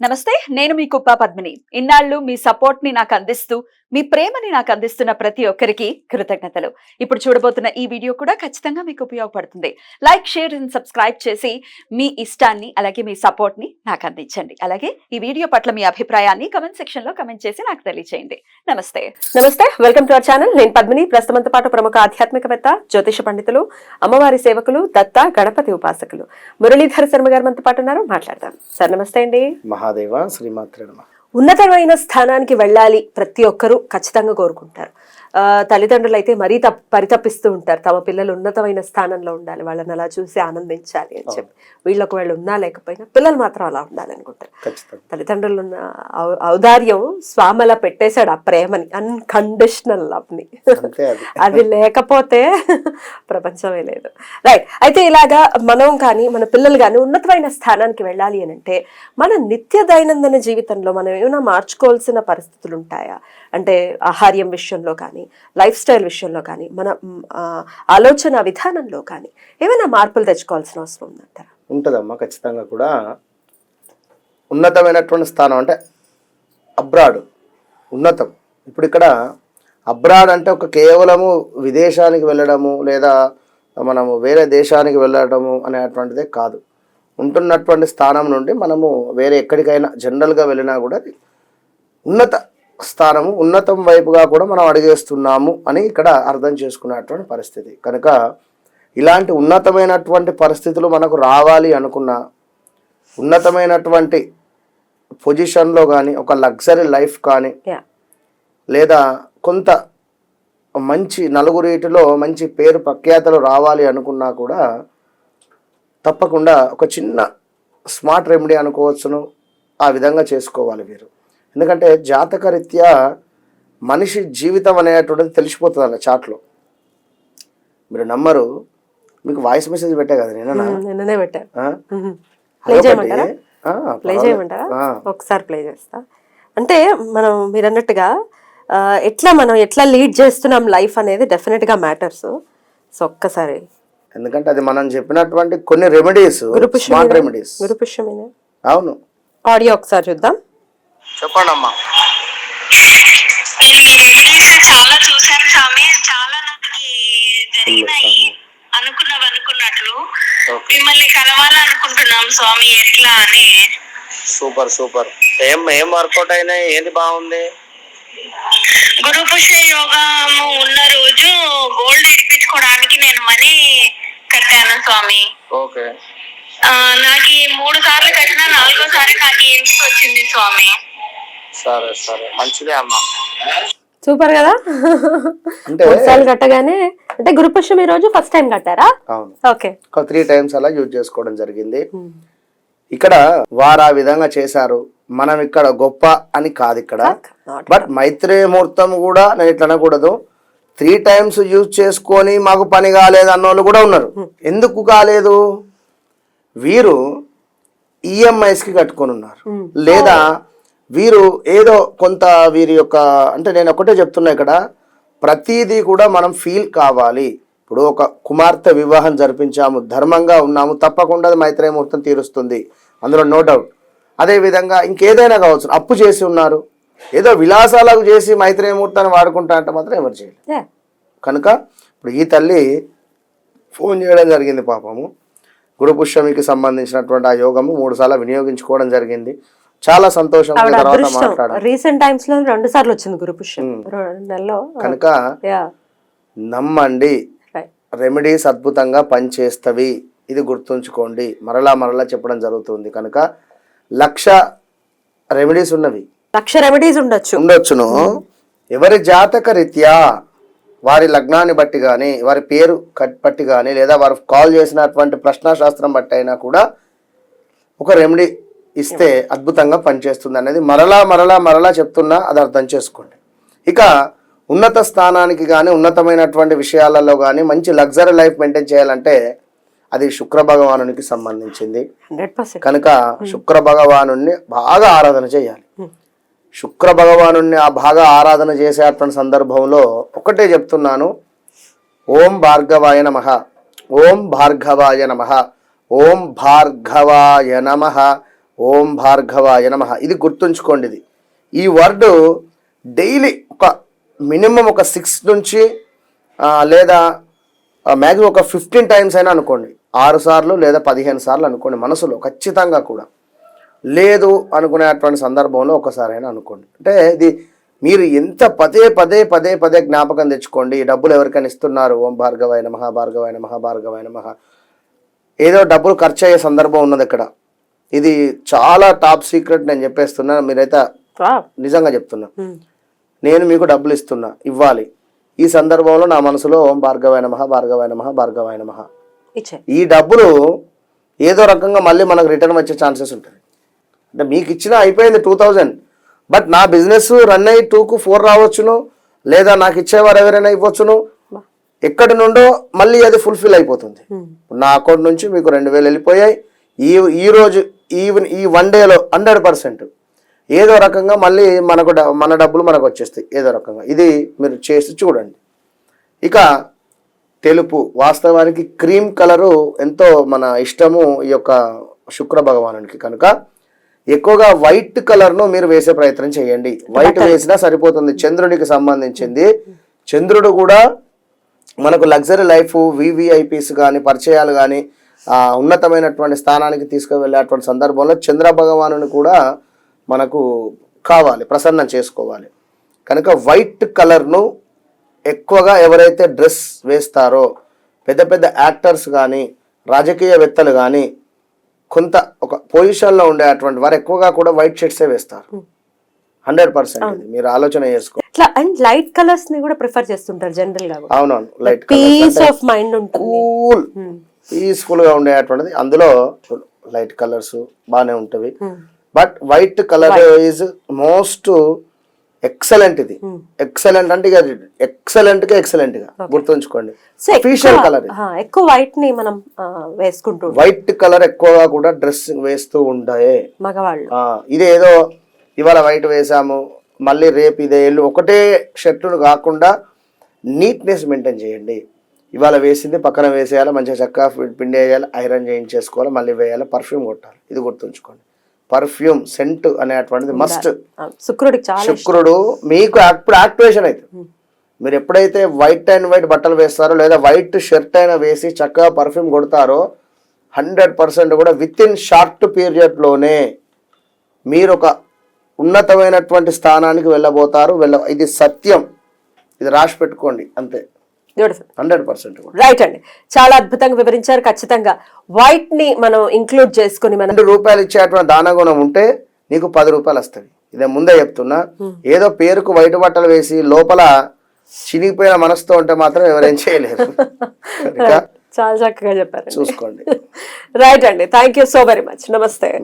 నమస్తే, నేను మీ కుప్ప పద్మిని. ఇన్నాళ్ళు మీ సపోర్ట్ ని నాకు అందిస్తూ, మీ ప్రేమని నాకు అందిస్తున్న ప్రతి ఒక్కరికి కృతజ్ఞతలు. ఇప్పుడు చూడబోతున్న ఈ వీడియో కూడా ఖచ్చితంగా మీకు ఉపయోగపడుతుంది. లైక్, షేర్ అండ్ సబ్స్క్రైబ్ చేసి మీ ఇష్టాన్ని అలాగే మీ సపోర్ట్ ని నాకు అందించండి. అలాగే ఈ వీడియో పట్ల మీ అభిప్రాయాన్ని కమెంట్ సెక్షన్ లో కమెంట్ చేసి నాకు తెలియజేయండి. నమస్తే. Welcome to our channel. నేను పద్మిని. ప్రస్తుతంతో పాటు ప్రముఖ ఆధ్యాత్మికవేత్త, జ్యోతిష పండితులు, అమ్మవారి సేవకులు, దత్త గణపతి ఉపాసకులు మురళీధర శర్మ గారు మనతో పాటు ఉన్నారు. మాట్లాడదాం. సార్ నమస్తే అండి. మహాదేవ శ్రీమాత్రే నమః. ఉన్నతమైన స్థానానికి వెళ్ళాలి ప్రతి ఒక్కరూ ఖచ్చితంగా కోరుకుంటారు. తల్లిదండ్రులు అయితే మరీ పరితపిస్తూ ఉంటారు, తమ పిల్లలు ఉన్నతమైన స్థానంలో ఉండాలి, వాళ్ళని అలా చూసి ఆనందించాలి అని చెప్పి. వీళ్ళు ఒకవేళ ఉన్నా లేకపోయినా పిల్లలు మాత్రం అలా ఉండాలనుకుంటారు. తల్లిదండ్రులు ఉన్న ఔదార్యం స్వామిలా పెట్టేశాడు ఆ ప్రేమని, అన్కండిషనల్ లవ్ ని. అది లేకపోతే ప్రపంచమే లేదు. రైట్. అయితే ఇలాగా మనం కానీ మన పిల్లలు కానీ ఉన్నతమైన స్థానానికి వెళ్ళాలి అని అంటే మన నిత్య దైనందిన జీవితంలో మనం ఏమైనా మార్చుకోవాల్సిన పరిస్థితులు ఉంటాయా? అంటే ఆహార్యం విషయంలో కానీ, లైఫ్ స్టైల్ విషయంలో కానీ, మన ఆలోచన విధానంలో కానీ ఏమైనా మార్పులు తెచ్చుకోవాల్సిన అవసరం ఉందంటారా? ఉంటుందమ్మా, ఖచ్చితంగా కూడా. ఉన్నతమైనటువంటి స్థానం అంటే అబ్రాడ్ ఉన్నతం. ఇప్పుడు ఇక్కడ అబ్రాడ్ అంటే ఒక కేవలము విదేశానికి వెళ్ళడము లేదా మనము వేరే దేశానికి వెళ్ళడము అనేటువంటిదే కాదు. ఉంటున్నటువంటి స్థానం నుండి మనము వేరే ఎక్కడికైనా జనరల్గా వెళ్ళినా కూడా ఉన్నత స్థానము, ఉన్నతం వైపుగా కూడా మనం అడిగేస్తున్నాము అని ఇక్కడ అర్థం చేసుకునేటువంటి పరిస్థితి. కనుక ఇలాంటి ఉన్నతమైనటువంటి పరిస్థితులు మనకు రావాలి అనుకున్నా, ఉన్నతమైనటువంటి పొజిషన్లో కానీ, ఒక లగ్జరీ లైఫ్ కానీ, లేదా కొంత మంచి నలుగురిటిలో మంచి పేరు ప్రఖ్యాతలు రావాలి అనుకున్నా కూడా తప్పకుండా ఒక చిన్న స్మార్ట్ రెమెడీ అనుకోవచ్చును, ఆ విధంగా చేసుకోవాలి వీరు. ఎందుకంటే జాతకరీత్యా మనిషి జీవితం అనేటువంటిది తెలిసిపోతుంది అన్న చాట్లో. మీరు నమ్మరు, మీకు వాయిస్ మెసేజ్ పెట్టా కదా నిన్ననే పెట్టా. ఒకసారి ప్లే చేస్తా. అంటే మీరు అన్నట్టుగా మనం ఎట్లా లీడ్ చేస్తున్నాం లైఫ్ అనేది డెఫినెట్ గా మ్యాటర్స్. సో ఒక్కసారి, ఎందుకంటే అది మనం చెప్పినటువంటి కొన్ని రెమెడీస్, స్మార్ట్ రెమెడీస్. గురుపుష్యమేనా? అవును. ఆడియో ఒకసారి చూద్దాం. చెప్పండి అమ్మా. నేను ఈ రెమెడీస్ చాలా చూసాను స్వామి, చాలా నాకు జరిగినాయి అనుకున్నట్లు. మిమ్మల్ని కలవాలనుకుంటున్నాం స్వామి, ఎట్లా అని. Super super. ఏం వర్కౌట్ అయినాయి? ఏంది బాగుంది? గురుపుష యోగము ఉన్న రోజు గోల్డ్ ఇడిపించుకోవడానికి నేను మనీ కట్టాను స్వామి. ఓకే. నాకు 3 సార్లు కట్టినా 4వ సారి నాకు ఇంటికి వచ్చింది స్వామి. సరే సరే, మంచిదే అమ్మా. సూపర్ కదా. అంటే 3 సార్లు కట్టగానే, అంటే గురుపుష్యం ఈ రోజు ఫస్ట్ టైం కట్టారా? అవును. ఓకే. 3 టైమ్స్ అలా యూజ్ చేసుకోవడం జరిగింది. ఇక్కడ వారు ఆ విధంగా చేశారు, మనం ఇక్కడ గొప్ప అని కాదు ఇక్కడ. బట్ మైత్రేయ ముహూర్తం కూడా నేను ఇట్లా అనకూడదు. 3 టైమ్స్ యూజ్ చేసుకొని మాకు పని కాలేదు అన్నోళ్ళు కూడా ఉన్నారు. ఎందుకు కాలేదు? వీరు ఈఎంఐస్కి కట్టుకొని ఉన్నారు, లేదా వీరు ఏదో కొంత వీరి యొక్క, అంటే నేను ఒకటే చెప్తున్నా, ఇక్కడ ప్రతిదీ కూడా మనం ఫీల్ కావాలి. ఇప్పుడు ఒక కుమార్తె వివాహం జరిపించాము, ధర్మంగా ఉన్నాము, తప్పకుండా మైత్రేయ ముహూర్తం తీరుస్తుంది, అందులో నో డౌట్. అదేవిధంగా ఇంకేదైనా కావచ్చు, అప్పు చేసి ఉన్నారు, ఏదో విలాసాలకు చేసి మైత్రేయ ముహూర్తాన్ని వాడుకుంటా అంటే మాత్రం ఎవరు చేయలేదు. కనుక ఇప్పుడు ఈ తల్లి ఫోన్ చేయడం జరిగింది. పాపము గురుపుష్యమికి సంబంధించినటువంటి ఆ యోగము 3 సార్లు వినియోగించుకోవడం జరిగింది. చాలా సంతోషం. రీసెంట్ టైమ్స్ లో 2 సార్లు వచ్చింది గురుపుష్యం. కనుక నమ్మండి, రెమెడీస్ అద్భుతంగా పనిచేస్తవి. ఇది గుర్తుంచుకోండి, మరలా చెప్పడం జరుగుతుంది. కనుక 1,00,000 రెమెడీస్ ఉన్నవి, 1,00,000 రెమెడీస్ ఉండొచ్చును. ఎవరి జాతక రీత్యా, వారి లగ్నాన్ని బట్టి కానీ, వారి పేరు బట్టి కానీ, లేదా వారు కాల్ చేసినటువంటి ప్రశ్నాశాస్త్రం బట్టి అయినా కూడా ఒక రెమెడీ ఇస్తే అద్భుతంగా పనిచేస్తుంది అనేది మరలా చెప్తున్నా, అది అర్థం చేసుకోండి. ఇక ఉన్నత స్థానానికి కానీ, ఉన్నతమైనటువంటి విషయాలలో కానీ మంచి లగ్జరీ లైఫ్ మెయింటైన్ చేయాలంటే అది శుక్ర భగవానునికి సంబంధించింది. కనుక శుక్ర భగవాను బాగా ఆరాధన చేయాలి. శుక్ర భగవాను బాగా ఆరాధన చేసేటువంటి సందర్భంలో ఒకటే చెప్తున్నాను, ఓం భార్గవాయ నమః, ఓం భార్గవాయ నమః, ఓం భార్గవాయ నమః, ఓం భార్గవాయ నమః. ఇది గుర్తుంచుకోండి. ఇది ఈ వర్డ్ డైలీ ఒక మినిమం ఒక 6 నుంచి లేదా మ్యాక్సిమం ఒక 15 టైమ్స్ అయినా అనుకోండి. 6 సార్లు లేదా 15 సార్లు అనుకోండి మనసులో ఖచ్చితంగా కూడా. లేదు అనుకునేటువంటి సందర్భంలో ఒకసారైనా అనుకోండి. అంటే ఇది మీరు ఎంత పదే పదే పదే పదే జ్ఞాపకం తెచ్చుకోండి. డబ్బులు ఎవరికైనా ఇస్తున్నారు, ఓం భార్గవాయ నమః భార్గవాయ నమః భార్గవాయ నమః. ఏదో డబ్బులు ఖర్చు అయ్యే సందర్భం ఉన్నది ఇక్కడ. ఇది చాలా టాప్ సీక్రెట్ నేను చెప్పేస్తున్నా. మీరైతే నిజంగా చెప్తున్నా, నేను మీకు డబ్బులు ఇస్తున్నా, ఇవ్వాలి. ఈ సందర్భంలో నా మనసులో ఓం భార్గవాయ నమః భార్గవాయ నమః భార్గవాయ నమః. ఈ డబ్బులు ఏదో రకంగా మళ్ళీ మనకు రిటర్న్ వచ్చే ఛాన్సెస్ ఉంటుంది. అంటే మీకు ఇచ్చిన అయిపోయింది 2000, బట్ నా బిజినెస్ రన్ అయ్యి 2కు 4 రావచ్చును, లేదా నాకు ఇచ్చేవారు ఎవరైనా ఇవ్వచ్చును. ఎక్కడి నుండో మళ్ళీ అది ఫుల్ఫిల్ అయిపోతుంది. నా అకౌంట్ నుంచి మీకు 2000 వెళ్ళిపోయాయి. ఈ రోజు ఈ 1 డేలో 100% ఏదో రకంగా మళ్ళీ మన డబ్బులు మనకు వచ్చేస్తాయి ఏదో రకంగా. ఇది మీరు చేసి చూడండి. ఇక తెలుపు, వాస్తవానికి క్రీమ్ కలరు ఎంతో మన ఇష్టము ఈ యొక్క శుక్ర భగవానునికి. కనుక ఎక్కువగా వైట్ కలర్ను మీరు వేసే ప్రయత్నం చేయండి. వైట్ వేసినా సరిపోతుంది. చంద్రుడికి సంబంధించింది. చంద్రుడు కూడా మనకు లగ్జరీ లైఫ్, వివిఐపీస్ కానీ, పరిచయాలు కానీ, ఉన్నతమైనటువంటి స్థానానికి తీసుకువెళ్ళేటువంటి సందర్భంలో చంద్ర భగవానుని కూడా మనకు కావాలి, ప్రసన్నం చేసుకోవాలి. కనుక వైట్ కలర్ను ఎక్కువగా ఎవరైతే డ్రెస్ వేస్తారో, పెద్ద పెద్ద యాక్టర్స్ కానీ, రాజకీయవేత్తలు కానీ, కొంత ఒక పొజిషన్లో ఉండేటువంటి వారు ఎక్కువగా కూడా వైట్ షర్ట్సే వేస్తారు. 100% మీరు ఆలోచన చేసుకో. అండ్ లైట్ కలర్స్ ని కూడా ప్రిఫర్ చేస్తుంటారు జనరల్ గా. అవునవును, లైట్ పీస్ ఆఫ్ మైండ్ ఉంటుంది, కూల్ పీస్ఫుల్ గా ఉండేటువంటిది. అందులో లైట్ కలర్స్ బాగానే ఉంటవి. But white colour is most excellent. ఇది ఎక్సలెంట్ అంటే ఎక్సలెంట్ గా గుర్తుంచుకోండి. అఫీషియల్ కలర్ ఎక్కువ వైట్ ని మనం వేసుకుంటూ, వైట్ కలర్ ఎక్కువగా కూడా డ్రెస్ వేస్తూ ఉంటాయి మగవాళ్ళు. ఇది ఏదో ఇవాళ వైట్ వేసాము మళ్ళీ రేపు ఇదే ఎల్లు ఒకటే షర్టును కాకుండా నీట్నెస్ మెయింటైన్ చేయండి. ఇవాళ వేసింది పక్కన వేసేయాలి, మంచిగా చక్కగా పిండి వేయాలి, ఐరన్ చేయించేసుకోవాలి, మళ్ళీ వేయాలి, పర్ఫ్యూమ్ కొట్టాలి. ఇది గుర్తుంచుకోండి. పర్ఫ్యూమ్ సెంట్ అనేటువంటిది మస్ట్. శుక్రుడు మీకు అప్పుడు యాక్టివేషన్ అవుతుంది. మీరు ఎప్పుడైతే వైట్ అండ్ వైట్ బట్టలు వేస్తారో, లేదా వైట్ షర్ట్ అయినా వేసి చక్కగా పర్ఫ్యూమ్ కొడతారో, 100% కూడా విత్ ఇన్ షార్ట్ పీరియడ్లోనే మీరు ఒక ఉన్నతమైనటువంటి స్థానానికి వెళ్ళబోతారు. ఇది సత్యం, ఇది రాసి పెట్టుకోండి అంతే. 100% రైట్ అండి, చాలా అద్భుతంగా వివరించారు. ఖచ్చితంగా వైట్ ని మనం ఇంక్లూడ్ చేసుకుని మనం ₹2 ఇచ్చేటువంటి దానగుణం ఉంటే నీకు ₹10 వస్తాయి. ఇదే ముందే చెప్తున్నా. ఏదో పేరుకు వైట్ బట్టలు వేసి లోపల చినిగిపోయిన మనసుతో ఉంటే మాత్రం ఎవరేం చేయలేరు. చాలా చక్కగా చెప్పారు, చూసుకోండి. రైట్ అండి, thank you so very much. నమస్తే.